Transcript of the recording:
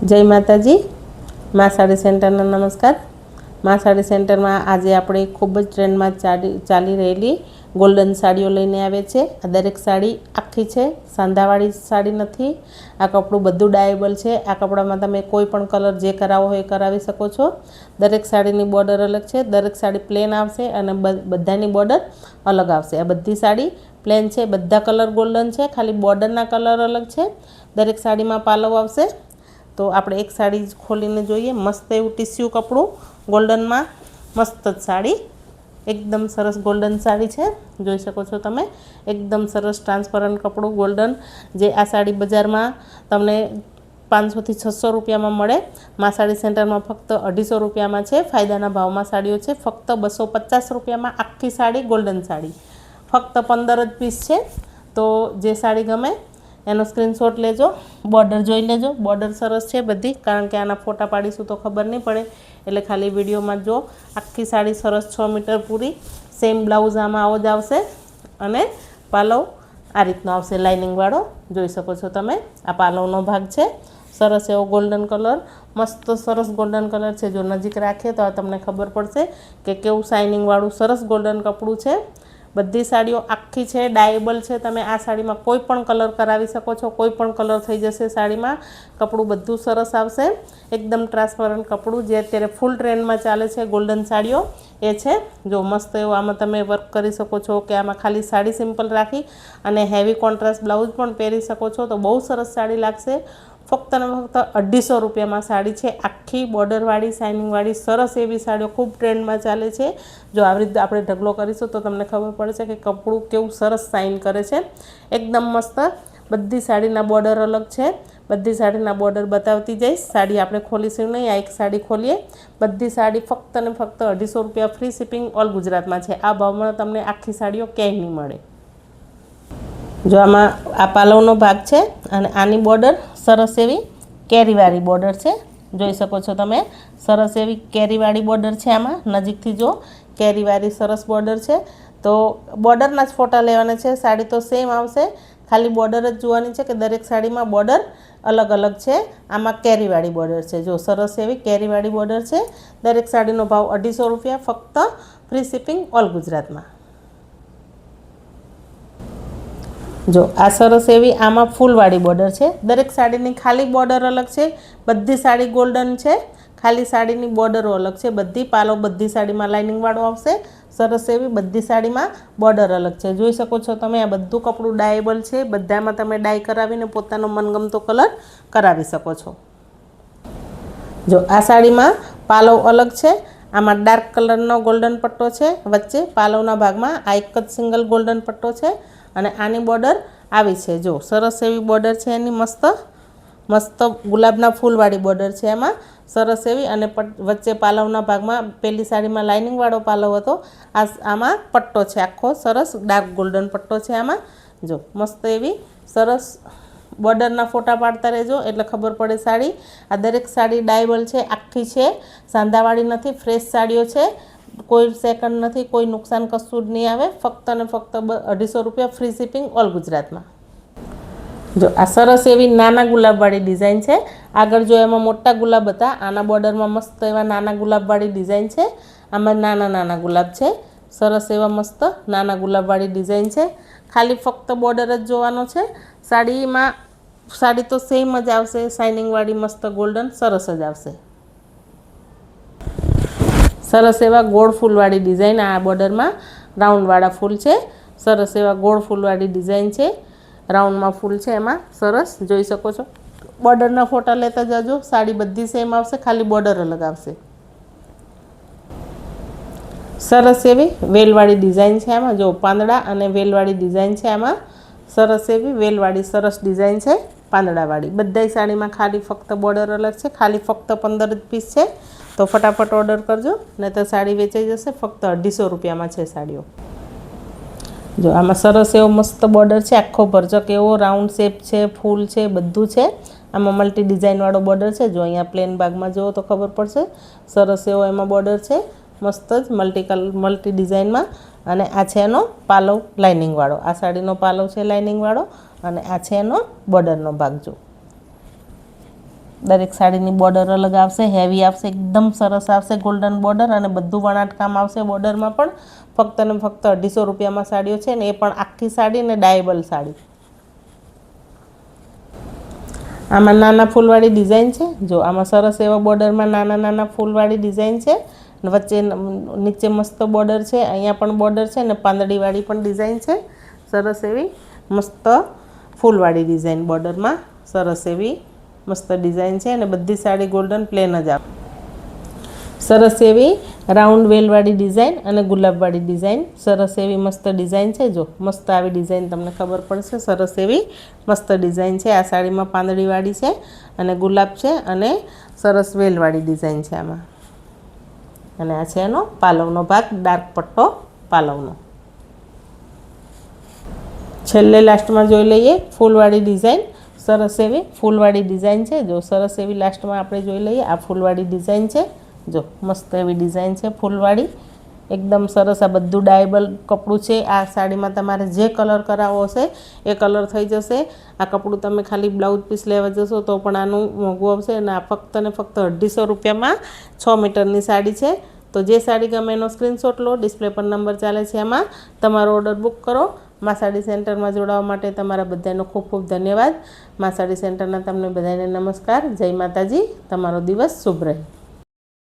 जय माताजी। मां साड़ी सेंटरना नमस्कार। मां साड़ी सेंटर में आज आपणे खूब ज ट्रेंड में चाली रहेली गोल्डन साड़ीओ लईने आवे छे। आ दरेक साड़ी आखी छे, सांधावाड़ी साड़ी नथी। आ कपड़ुं बधुं डायेबल छे। आ कपड़ा में तमे कोई पण कलर जे करावो होय करावी शको छो। दरेक साड़ीनी बॉर्डर अलग छे। दरेक साड़ी प्लेन आवशे अने बधानी बॉर्डर अलग आवशे। आ बधी साड़ी प्लेन छे, बधा कलर गोल्डन छे, खाली बॉर्डरना कलर अलग छे। दरेक साड़ी में पालो आवशे। तो आपणे एक साड़ी खोलीने जोईए। मस्त एवुं टीस्यू कपड़ुं गोल्डन में, मस्त साड़ी, एकदम सरस गोल्डन साड़ी है। जोई शको छो तमे, एकदम सरस ट्रांसपरंट कपड़ुं गोल्डन। जे आ साड़ी बजार में तमने 500 થી 600 रुपया में मळे। मां साड़ी सेंटर में फक्त 250 रुपया में है। फायदाना भाव में साड़ीओ है। फक्त 250 रुपया में आखी साड़ी गोल्डन साड़ी, फक्त 15 ज पीस है। तो जे साड़ी गमे एनो स्क्रीनशॉट लेजो, बॉर्डर जोई लेजो। बॉर्डर सरस है बधी, कारण के आना फोटा पाड़ीशुं तो खबर नहीं पड़े, एटले खाली विडियो में जो। आखी साड़ी सरस 6 मीटर पूरी, सेम ब्लाउज आमां आवो ज आवशे अने पालव आ रीतनो आवशे लाइनिंग वाळो। जोई शको छो तमे, आ पालवनो भाग छे। सरस एवो गोल्डन कलर, मस्त सरस गोल्डन कलर है। जो नजीक राखीए तो तमने खबर पड़शे के केवुं शाइनिंग वाळुं सरस गोल्डन कपड़ुं है। बधी साड़ीओ आखी है, डायेबल है। तमे आ साड़ी में कोईपण कलर करावी शको छो, कोईपण कलर थई जशे साड़ी में। कपड़ुं बधुं सरस आवशे, एकदम ट्रांसपरंट कपड़ुं जे अत्यारे फूल ट्रेंड में चाले छे गोल्डन साड़ीओ ए छे। जो मस्त एवो आमां तमे वर्क करी शको छो के आमां खाली साड़ी सिम्पल राखी अने हेवी कॉन्ट्रास्ट ब्लाउज पण पहेरी शको छो तो बहु सरस साड़ी लागशे। फक्त ने फक्त 250 रुपया में साड़ी है। आखी बॉर्डरवाड़ी शाइनिंगवाड़ी सरस एवी साड़ीओ खूब ट्रेंड में चाले छे। जो आ रीते आपणे ढगलो करीशुं तो तमने खबर पड़े कि कपड़ुं केवुं सरस शाइन करे छे, एकदम मस्त। बधी साड़ीना बॉर्डर अलग है। बधी साड़ीना बॉर्डर बतावती जईश। साड़ी आपणे खोलीशुं नहीं, आ एक साड़ी खोलीए। बधी साड़ी फक्त ने फक्त 250 रुपया, फ्री शिपिंग ऑल गुजरात में है। आ भाव में तमने आखी साड़ीओ क्यांय नहीं मळे। जो आमां आ पालवनो भाग है अने आनी बॉर्डर सरस एवी केरीवाड़ी बॉर्डर है। जोई शको छो तमे, सरस एवी केरीवाड़ी बॉर्डर है। आमां नजीकथी जो केरीवाड़ी सरस बॉर्डर है। तो बॉर्डरना ज फोटा लेवाना छे। साड़ी तो सेम आवशे, खाली बॉर्डर ज जोवानी छे कि दरेक साड़ी में बॉर्डर अलग अलग है। आमां केरीवाड़ी बॉर्डर है। जो सरस एवी केरीवाड़ी बॉर्डर है। दरेक साड़ीनो भाव 250 रुपया, फक्त फ्री शिपिंग ऑल गुजरात में। जो आ सरस एवी आमां फूलवाड़ी बॉर्डर है। दरेक साड़ीनी खाली बॉर्डर अलग है। बधी साड़ी गोल्डन है, खाली साड़ीनी बॉर्डरो अलग है। बधी पालो बधी साड़ी में लाइनिंग वाळो आवशे। सरस एवी बधी साड़ी में बॉर्डर अलग है। जोई शको छो तमे, आ बधुं कपड़ुं डायेबल है। बधामां तमे डाय करावीने पोतानो मनगमतो कलर करावी शको छो। जो आ साड़ी में पालो अलग है। आमां डार्क कलरनो गोल्डन पट्टो है वच्चे पालवना भाग में। आ एक ज सिंगल गोल्डन पट्टो है अने आनी बॉर्डर आवी छे। जो सरस एवी बॉर्डर है एनी, मस्त मस्त गुलाबना फूलवाड़ी बॉर्डर है। एमां सरस एवी अने वच्चे पालवना भाग में पेली साड़ी में लाइनिंग वाळो पालव हतो। आमां पट्टो है आखो सरस डार्क गोल्डन पट्टो है आमां। जो मस्त एवी सरस बॉर्डरना फोटा पाड़ता रहेजो एटले खबर पड़े साड़ी। आ दरेक साड़ी डायेबल है, आखी है, सांधावाड़ी नथी, फ्रेश साड़ीओ है। कोई सेकंड नहीं, कोई नुकसान कशुं ज नहीं आवे। फक्त ने फक्त 250 रुपया, फ्री शिपिंग ऑल गुजरात में। जो आ सरस एवी नाना गुलाबवाड़ी डिजाइन है। आगळ जो एमां मोटा गुलाब हता, आना बॉर्डर में मस्त एवा नाना गुलाबवाड़ी डिजाइन है। आमां नाना नाना गुलाब है। सरस एवा मस्त नाना गुलाबवाड़ी डिजाइन है। खाली फक्त बॉर्डर ज जोवानो छे। साड़ी में साड़ी तो सेम ज आवशे, शाइनिंग वाड़ी मस्त गोल्डन सरस ज आवशे। सरस एवा गोळ फूलवाड़ी डिजाइन आ बॉर्डर में राउंड वाला फूल है। सरस एवा गोळ फूलवाड़ी डिजाइन है। राउंड में फूल है एमां सरस जोई शको छो। बॉर्डरना फोटा लेता जाजो। साड़ी बधी सेम आवशे, खाली बॉर्डर अलग आवशे। सरस एवी वेलवाड़ी डिजाइन है। आमां जो पांदड़ा अने वेलवाड़ी डिजाइन है। आमां सरस एवी वेलवाड़ी सरस डिजाइन है पांदड़ावाड़ी। बधाई साड़ी में खाली फक्त बॉर्डर अलग है। खाली फक्त 15 ज पीस है। तो फटाफट ऑर्डर करजो, नहीं तो साड़ी वेचाई जशे। फक्त 250 रुपया में है साड़ीओ। जो आमां सरस एवो मस्त बॉर्डर है। आखो भरचक एवो राउंड शेप है, फूल है, बधुं है। आमां मल्टी डिजाइन वाळो बॉर्डर है। जो अहींया प्लेन भाग में जो तो खबर पड़शे। सरस एवो एमां बॉर्डर है, मस्त ज मल्टी डिजाइन में। अने आ छे एनो पालव लाइनिंग वाळो। आ साड़ीनो पालव है लाइनिंग वाळो अने आ छे एनो बॉर्डरनो भाग। जो દરેક સાડીની બોર્ડર અલગ આવશે, હેવી આવશે, એકદમ સરસ આવશે ગોલ્ડન બોર્ડર અને બધું વણાટકામ આવશે બોર્ડરમાં પણ. ફક્ત ને ફક્ત 250 રૂપિયામાં સાડીઓ છે ને એ પણ આખી સાડી ને ડાયેબલ સાડી. આમાં નાના ફૂલવાળી ડિઝાઇન છે, જો આમાં સરસ એવા બોર્ડરમાં નાના નાના ફૂલવાળી ડિઝાઇન છે, વચ્ચે નીચે મસ્ત બોર્ડર છે, અહીંયા પણ બોર્ડર છે ને પાંદડીવાળી પણ ડિઝાઇન છે, સરસ એવી મસ્ત ફૂલવાળી ડિઝાઇન બોર્ડરમાં સરસ એવી મસ્ત ડિઝાઇન છે અને બધી સાડી ગોલ્ડન પ્લેન જ આવે. સરસ એવી રાઉન્ડ વેલવાળી ડિઝાઇન અને ગુલાબવાળી ડિઝાઇન, સરસ એવી મસ્ત ડિઝાઇન છે. જો મસ્ત આવી ડિઝાઇન તમને ખબર પડશે, સરસ એવી મસ્ત ડિઝાઇન છે. આ સાડીમાં પાંદડીવાળી છે અને ગુલાબ છે અને સરસ વેલવાળી ડિઝાઇન છે આમાં. અને આ છે એનો પાલવનો ભાગ, ડાર્ક પટ્ટો પાલવનો. છેલ્લે લાસ્ટમાં જોઈ લઈએ ફૂલવાળી ડિઝાઇન, સરસ એવી ફૂલવાળી ડિઝાઇન છે. જો સરસ એવી લાસ્ટમાં આપણે જોઈ લઈએ, આ ફૂલવાળી ડિઝાઇન છે. જો મસ્ત એવી ડિઝાઇન છે ફૂલવાળી, એકદમ સરસ. આ બધું ડાયેબલ કપડું છે. આ સાડીમાં તમારે જે કલર કરાવવો હશે એ કલર થઈ જશે. આ કપડું તમે ખાલી બ્લાઉઝ પીસ લેવા જશો તો પણ આનું મોંઘું આવશે અને આ ફક્ત ને ફક્ત 250 રૂપિયામાં 6 મીટરની સાડી છે. તો જે સાડી ગમે એનો સ્ક્રીનશોટ લો, ડિસ્પ્લે પર નંબર ચાલે છે એમાં તમારો ઓર્ડર બુક કરો. મા સાડી સેન્ટરમાં જોડાવા માટે તમારા બધાનો ખૂબ ખૂબ ધન્યવાદ. મા સાડી સેન્ટરના તમને બધાને નમસ્કાર. જય માતાજી. તમારો દિવસ શુભ રહે.